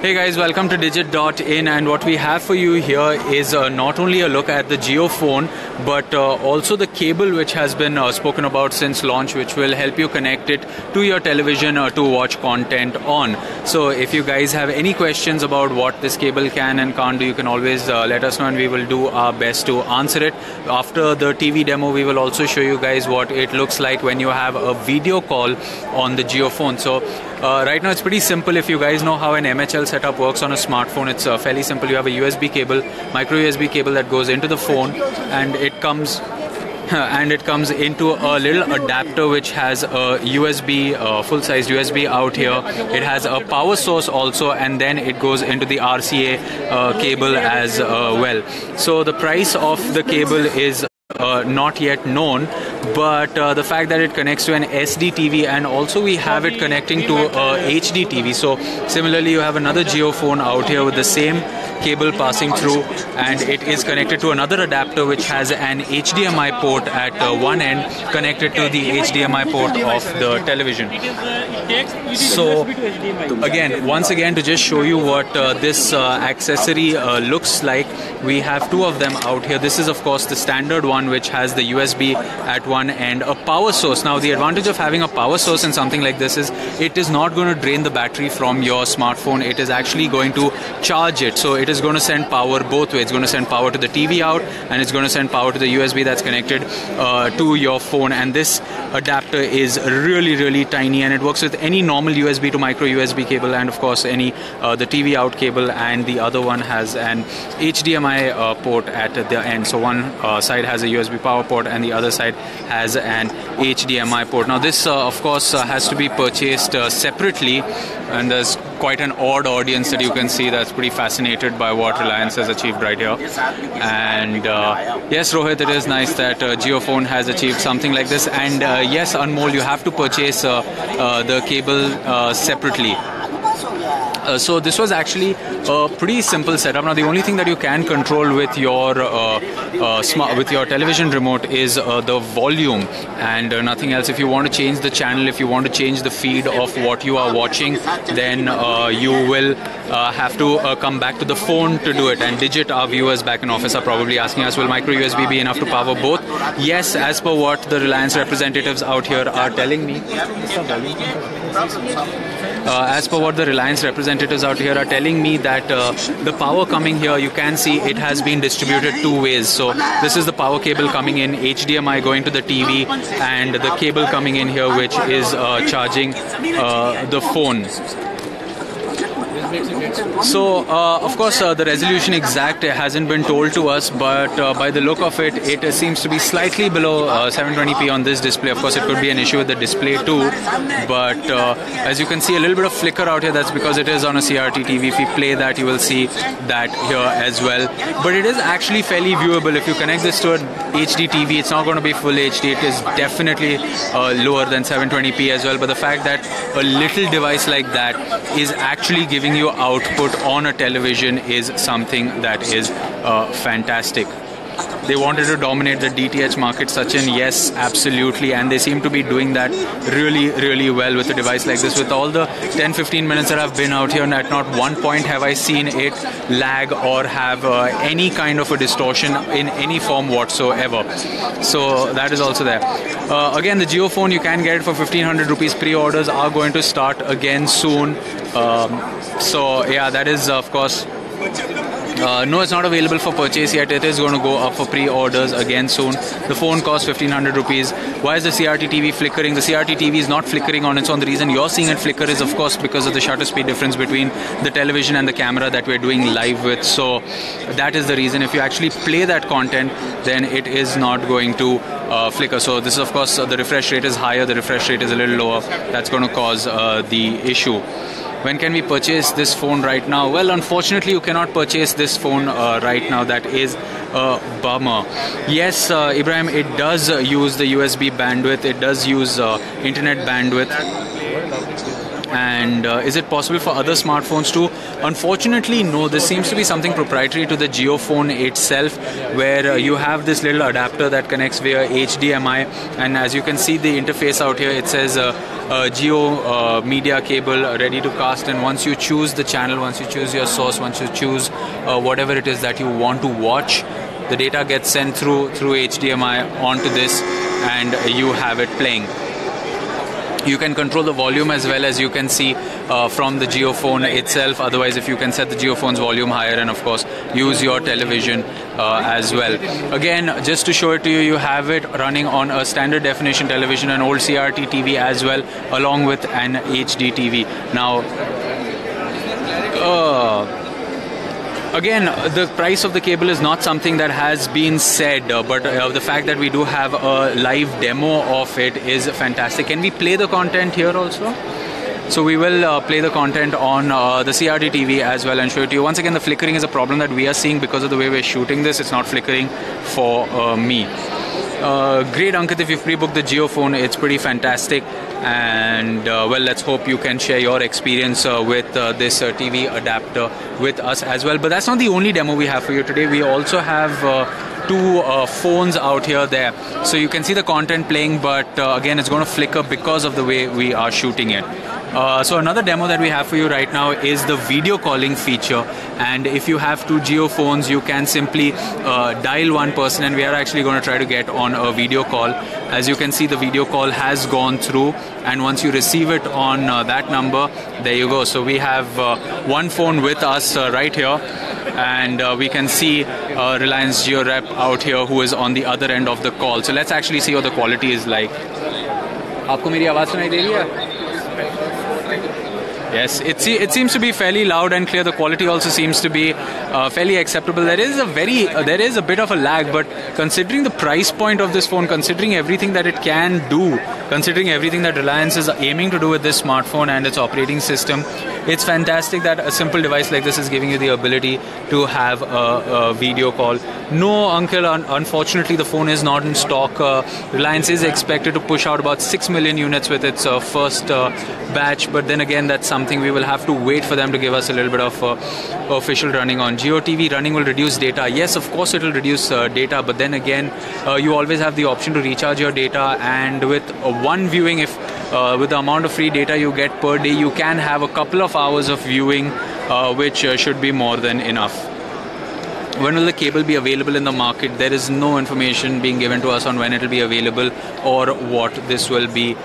Hey guys, welcome to Digit.in, and what we have for you here is not only a look at the JioPhone but also the cable which has been spoken about since launch, which will help you connect it to your television to watch content on. So if you guys have any questions about what this cable can and can't do, you can always let us know and we will do our best to answer it. After the TV demo, we will also show you guys what it looks like when you have a video call on the JioPhone. So right now it's pretty simple. If you guys know how an MHL setup works on a smartphone, it's fairly simple. You have a USB cable, micro USB cable that goes into the phone, and it comes into a little adapter which has a USB, full-size USB out here. It has a power source also, and then it goes into the RCA cable as well. So the price of the cable is not yet known, but the fact that it connects to an SD TV, and also we have it connecting to HD TV. So similarly, you have another JioPhone out here with the same cable passing through, and it is connected to another adapter which has an HDMI port at one end connected to the HDMI port of the television. So again, once again, to just show you what this accessory looks like, we have two of them out here. This is of course the standard one which has the USB at one end, a power source. Now the advantage of having a power source in something like this is it is not going to drain the battery from your smartphone. It is actually going to charge it. So it is going to send power both ways. It's going to send power to the TV out, and it's going to send power to the USB that's connected to your phone. And this adapter is really tiny, and it works with any normal USB to micro USB cable, and of course any the TV out cable, and the other one has an HDMI port at the end. So one side has a USB power port and the other side has an HDMI port. Now this of course has to be purchased separately, and there's quite an odd audience that you can see that's pretty fascinated by what Reliance has achieved right here. And yes, Rohit, it is nice that JioPhone has achieved something like this. And yes, Anmol, you have to purchase the cable separately. So this was actually a pretty simple setup. Now the only thing that you can control with your television remote is the volume, and nothing else. If you want to change the channel, if you want to change the feed of what you are watching, then you will have to come back to the phone to do it. And Digit, our viewers back in office, are probably asking us, will micro USB be enough to power both? Yes, as per what the Reliance representatives out here are telling me. As per what the Reliance representatives out here are telling me, that the power coming here, you can see it has been distributed two ways. So this is the power cable coming in, HDMI going to the TV, and the cable coming in here which is charging the phone. So of course the resolution exact hasn't been told to us, but by the look of it, it seems to be slightly below 720p on this display. Of course it could be an issue with the display too, but as you can see, a little bit of flicker out here. That's because it is on a CRT TV. If you play that, you will see that here as well. But it is actually fairly viewable. If you connect this to an HD TV, it's not going to be full HD. It is definitely lower than 720p as well. But the fact that a little device like that is actually giving you output on a television is something that is fantastic. They wanted to dominate the DTH market, Sachin. Yes, absolutely, and they seem to be doing that really well with a device like this. With all the 10-15 minutes that I've been out here, and at not one point have I seen it lag or have any kind of a distortion in any form whatsoever. So that is also there. Again, the JioPhone, you can get it for 1500 rupees. Pre-orders are going to start again soon. So yeah, that is of course. No, it's not available for purchase yet. It is going to go up for pre-orders again soon. The phone costs 1500 rupees. Why is the CRT TV flickering? The CRT TV is not flickering on its own. The reason you're seeing it flicker is of course because of the shutter speed difference between the television and the camera that we're doing live with. So that is the reason. If you actually play that content, then it is not going to flicker. So this is of course the refresh rate is higher, the refresh rate is a little lower. That's going to cause the issue. When can we purchase this phone right now? Well, unfortunately, you cannot purchase this phone right now. That is a bummer. Yes, Ibrahim, it does use the USB bandwidth. It does use internet bandwidth. And is it possible for other smartphones too? Unfortunately, no. This seems to be something proprietary to the JioPhone itself, where you have this little adapter that connects via HDMI, and as you can see the interface out here, it says Jio media cable ready to cast, and once you choose the channel, once you choose your source, once you choose whatever it is that you want to watch, the data gets sent through HDMI onto this, and you have it playing. You can control the volume as well, as you can see from the JioPhone itself. Otherwise, if you can set the JioPhone's volume higher, and of course use your television as well. Again, just to show it to you, you have it running on a standard definition television, an old CRT TV as well, along with an HD TV. Now, again, the price of the cable is not something that has been said, but the fact that we do have a live demo of it is fantastic. Can we play the content here also? So we will play the content on the CRT TV as well and show it to you. Once again, the flickering is a problem that we are seeing because of the way we're shooting this. It's not flickering for me. Great, Ankit, if you've pre-booked the JioPhone, it's pretty fantastic. And well, let's hope you can share your experience with this TV adapter with us as well. But that's not the only demo we have for you today. We also have two phones out here there, so you can see the content playing, but again, it's going to flicker because of the way we are shooting it. So another demo that we have for you right now is the video calling feature, and if you have two JioPhones, you can simply dial one person, and we are actually going to try to get on a video call. As you can see, the video call has gone through, and once you receive it on that number, there you go. So we have one phone with us right here, and we can see Reliance Jio rep out here who is on the other end of the call. So let's actually see what the quality is like. आपको मेरी आवाज़ सुनाई दे रही है? Yes, it seems to be fairly loud and clear. The quality also seems to be fairly acceptable. There is a bit of a lag, but considering the price point of this phone, considering everything that it can do, considering everything that Reliance is aiming to do with this smartphone and its operating system, it's fantastic that a simple device like this is giving you the ability to have a video call. No, Uncle, unfortunately the phone is not in stock. Reliance is expected to push out about 6 million units with its first batch, but then again, that's something we will have to wait for them to give us a little bit of official running on. Jio TV running will reduce data. Yes, of course it will reduce data, but then again, you always have the option to recharge your data, and with one viewing, if with the amount of free data you get per day, you can have a couple of hours of viewing, which should be more than enough. When will the cable be available in the market? There is no information being given to us on when it will be available or what this will be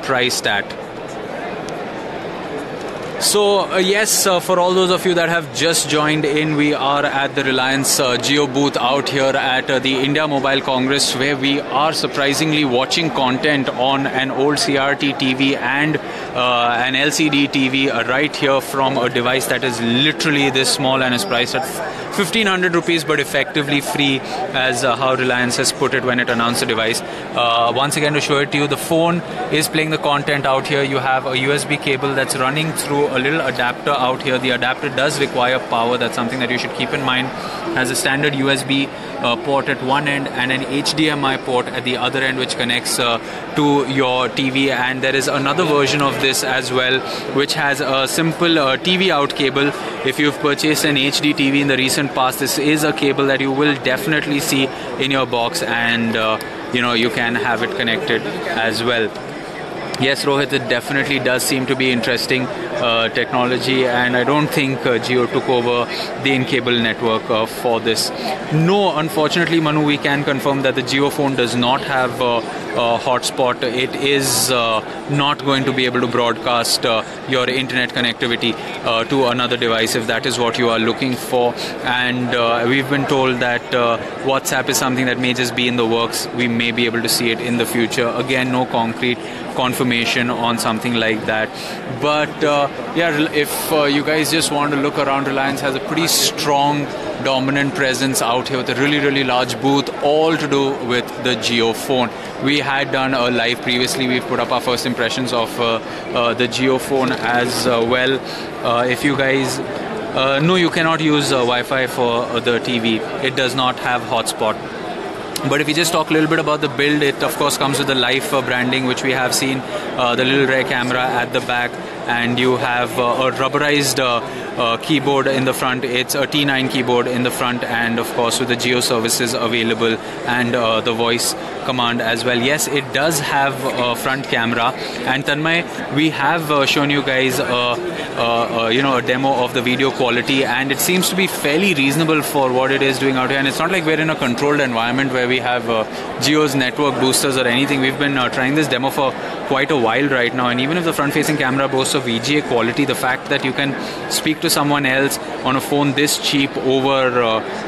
priced at. So yes, for all those of you that have just joined in, we are at the Reliance Jio booth out here at the India Mobile Congress, where we are surprisingly watching content on an old CRT TV and an LCD TV right here from a device that is literally this small and is priced at 1,500 rupees, but effectively free, as how Reliance has put it when it announced the device. Once again, to show it to you, the phone is playing the content out here. You have a USB cable that's running through a little adapter out here. The adapter does require power. That's something that you should keep in mind. Has a standard USB port at one end and an HDMI port at the other end, which connects to your TV. And there is another version of this as well, which has a simple TV out cable. If you've purchased an HD TV in the recent past, this is a cable that you will definitely see in your box, and you can have it connected as well. Yes, Rohit, it definitely does seem to be interesting technology, and I don't think Jio took over the in-cable network for this. No, unfortunately, Manu, we can confirm that the JioPhone does not have a hotspot. It is not going to be able to broadcast your internet connectivity to another device if that is what you are looking for. And we've been told that WhatsApp is something that may just be in the works. We may be able to see it in the future. Again, no concrete confirmation on something like that, but yeah, if you guys just want to look around, Reliance has a pretty strong dominant presence out here with a really large booth, all to do with the JioPhone. We had done a live previously. We've put up our first impressions of the JioPhone as well. If you guys no, you cannot use Wi-Fi for the TV. It does not have hotspot. But if we just talk a little bit about the build, it of course comes with the Life branding, which we have seen the little rear camera at the back, and you have a rubberized keyboard in the front. It's a T9 keyboard in the front, and of course with the Jio services available and the voice command as well. Yes, it does have a front camera, and Tanmay, we have shown you guys a demo of the video quality, and it seems to be fairly reasonable for what it is doing out here. And it's not like we're in a controlled environment where we have Jio's network boosters or anything. We've been trying this demo for quite a while right now, and even if the front-facing camera boasts of VGA quality, the fact that you can speak to someone else on a phone this cheap over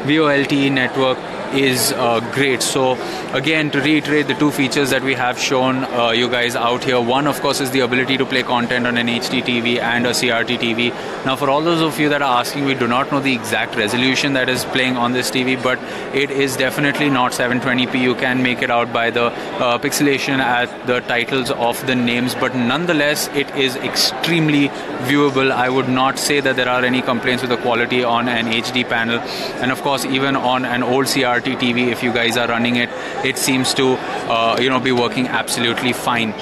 VoLTE network is great. So again, to reiterate the two features that we have shown you guys out here, one of course is the ability to play content on an HD TV and a CRT TV. Now for all those of you that are asking, we do not know the exact resolution that is playing on this TV, but it is definitely not 720p. You can make it out by the pixelation at the titles of the names, but nonetheless it is extremely viewable. I would not say that there are any complaints with the quality on an HD panel, and of course even on an old CRT TV, if you guys are running it, it seems to be working absolutely fine.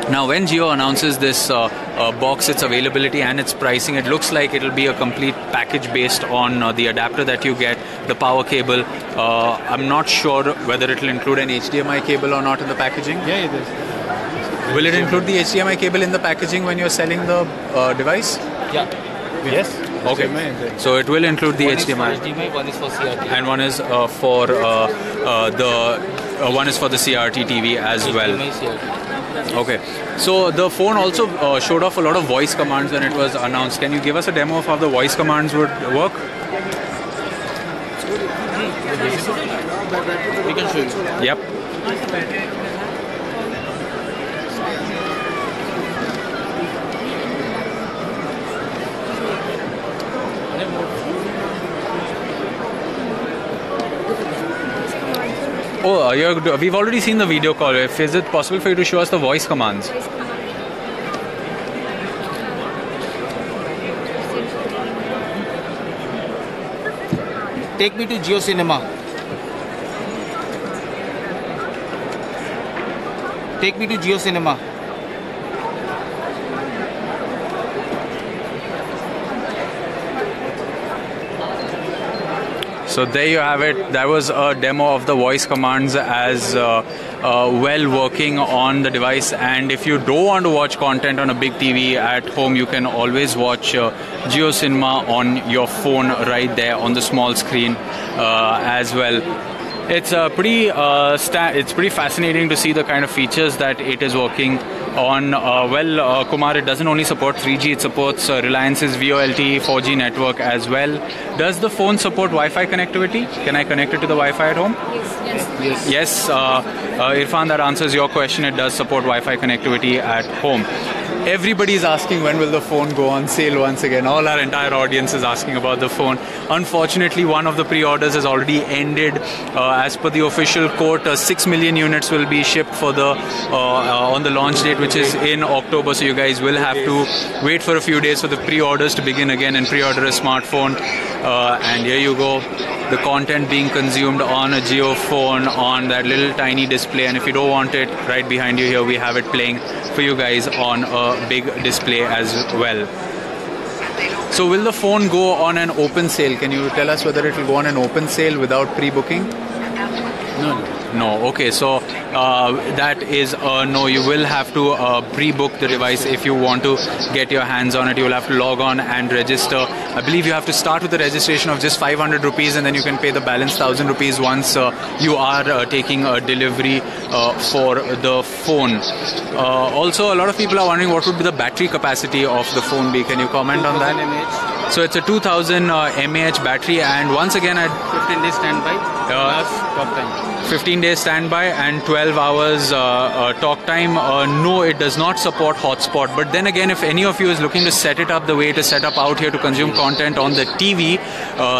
Now when Jio announces this box, its availability and its pricing, it looks like it'll be a complete package based on the adapter that you get, the power cable. I'm not sure whether it'll include an HDMI cable or not in the packaging. Yeah, it is. Will it include the HDMI cable in the packaging when you're selling the device? Yeah. Yes. Okay. So it will include the HDMI. One is for CRT. And one is for the CRT TV as well. Okay. So the phone also showed off a lot of voice commands when it was announced. Can you give us a demo of how the voice commands would work? We can show you. Yep. Oh, we've already seen the video call. Is it possible for you to show us the voice commands? Take me to Jio Cinema. Take me to Jio Cinema. So there you have it. That was a demo of the voice commands as well working on the device. And if you don't want to watch content on a big TV at home, you can always watch Jio Cinema on your phone right there on the small screen as well. It's pretty fascinating to see the kind of features that it is working on. Kumar, it doesn't only support 3G, it supports Reliance's VoLTE 4G network as well. Does the phone support Wi-Fi connectivity? Can I connect it to the Wi-Fi at home? Yes. Irfan, that answers your question. It does support Wi-Fi connectivity at home. Everybody's asking when will the phone go on sale once again. All our entire audience is asking about the phone. Unfortunately, one of the pre-orders has already ended. As per the official quote, 6 million units will be shipped for the on the launch date, which is in October. So you guys will have to wait for a few days for the pre-orders to begin again and pre-order a smartphone. And here you go. The content being consumed on a Jio phone on that little tiny display, and if you don't want it, right behind you here we have it playing for you guys on a big display as well. So will the phone go on an open sale? Can you tell us whether it will go on an open sale without pre-booking? No. Okay, so that is no. You will have to pre-book the device if you want to get your hands on it. You will have to log on and register. I believe you have to start with a registration of just 500 rupees, and then you can pay the balance 1,000 rupees once you are taking a delivery for the phone. Also, a lot of people are wondering what would be the battery capacity of the phone be. Can you comment on that? mAh. So it's a 2000 mAh battery, and once again at 15 days standby plus talk time. 15 days standby and 12 hours talk time. No, it does not support hotspot. But then again, if any of you is looking to set it up the way it is set up out here to consume content on the TV,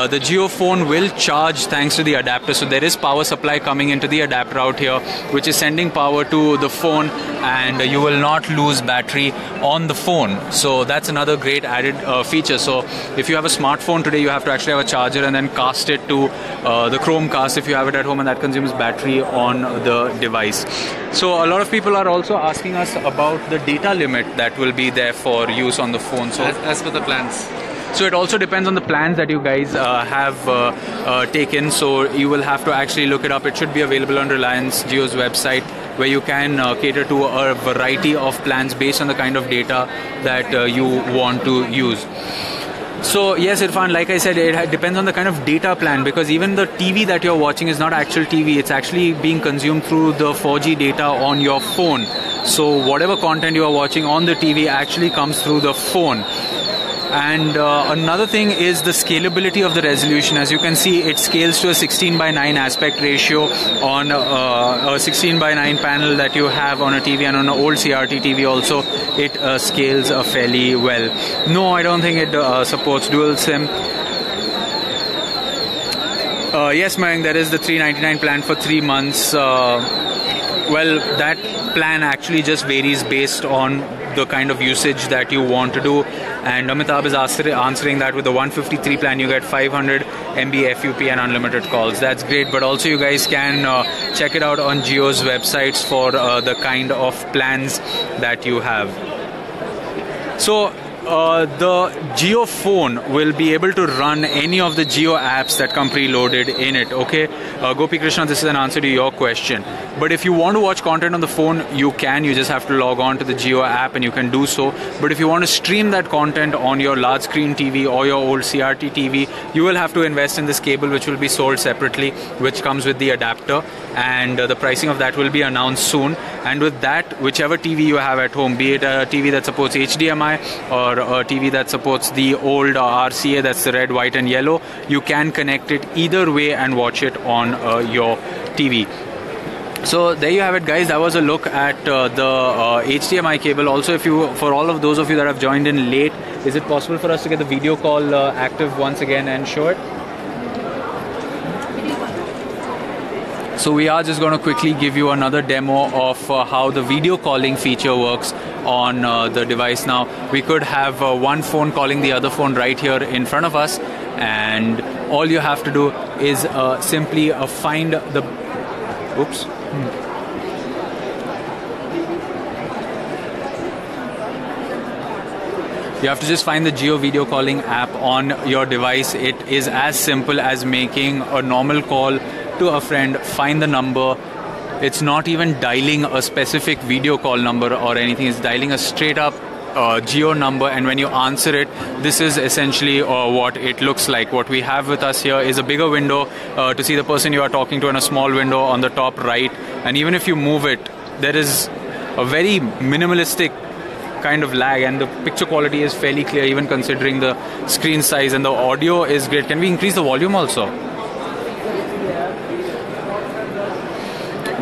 the Jio phone will charge thanks to the adapter. So there is power supply coming into the adapter out here, which is sending power to the phone, and you will not lose battery on the phone. So that's another great added feature. So if you have a smartphone today, you have to actually have a charger and then cast it to the Chromecast if you have it at home, and that consumes battery on the device. So a lot of people are also asking us about the data limit that will be there for use on the phone. So As per the plans. So it also depends on the plans that you guys have taken. So you will have to actually look it up. It should be available on Reliance Jio's website, where you can cater to a variety of plans based on the kind of data that you want to use. So yes, Irfan, like I said, it depends on the kind of data plan, because even the TV that you're watching is not actual TV. It's actually being consumed through the 4G data on your phone. So whatever content you are watching on the TV actually comes through the phone. And another thing is the scalability of the resolution. As you can see, it scales to a 16:9 aspect ratio on a 16:9 panel that you have on a TV, and on an old CRT TV also it scales fairly well. No, I don't think it supports dual SIM. Yes, Mayank, there is the $399 plan for 3 months. Well, that plan actually just varies based on the kind of usage that you want to do, and Amitabh is answering that with the 153 plan you get 500 MB FUP and unlimited calls. That's great, but also you guys can check it out on Jio's websites for the kind of plans that you have. So the Jio phone will be able to run any of the Jio apps that come preloaded in it. Okay, Gopi Krishna, this is an answer to your question. But if you want to watch content on the phone, you can. You just have to log on to the Jio app and you can do so. But if you want to stream that content on your large screen TV or your old CRT TV, you will have to invest in this cable, which will be sold separately, which comes with the adapter, and the pricing of that will be announced soon. And with that, whichever TV you have at home, be it a TV that supports HDMI or a TV that supports the old RCA, that's the red, white and yellow, you can connect it either way and watch it on your TV. So there you have it, guys. That was a look at the HDMI cable. Also, for all of those of you that have joined in late, is it possible for us to get the video call active once again and show it? So we are just going to quickly give you another demo of how the video calling feature works on the device. Now, we could have one phone calling the other phone right here in front of us, and all you have to do is simply find the... Oops. You have to just find the Jio video calling app on your device. It is as simple as making a normal call to a friend, find the number. It's not even dialing a specific video call number or anything. It's dialing a straight up Jio number, and when you answer it, this is essentially what it looks like. What we have with us here is a bigger window to see the person you are talking to, and a small window on the top right. And even if you move it, there is a very minimalistic kind of lag, and the picture quality is fairly clear even considering the screen size, and the audio is great. Can we increase the volume also?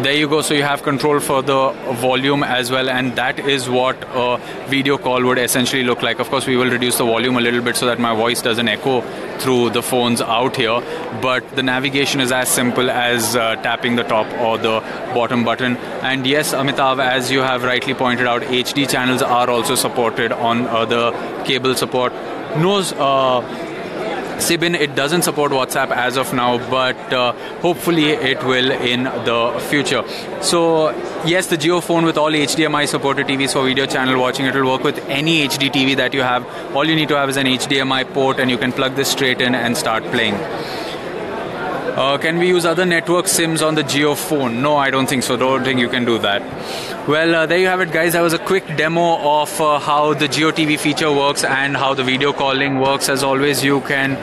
There you go. So you have control for the volume as well, and that is what a video call would essentially look like. Of course, we will reduce the volume a little bit so that my voice doesn't echo through the phones out here, but the navigation is as simple as tapping the top or the bottom button. And yes, Amitabh, as you have rightly pointed out, HD channels are also supported on the cable support. Sibin, it doesn't support WhatsApp as of now, but hopefully it will in the future. So yes, the Jio phone with all HDMI supported TVs for video channel watching, it will work with any HD TV that you have. All you need to have is an HDMI port, and you can plug this straight in and start playing. Can we use other network SIMs on the Jio phone? No, I don't think so. Don't think you can do that. Well, there you have it, guys. That was a quick demo of how the Jio TV feature works and how the video calling works. As always, you can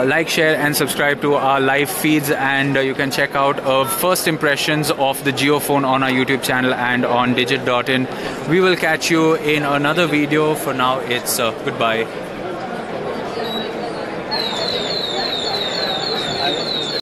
like, share and subscribe to our live feeds, and you can check out first impressions of the Jio phone on our YouTube channel and on digit.in. We will catch you in another video. For now, it's goodbye.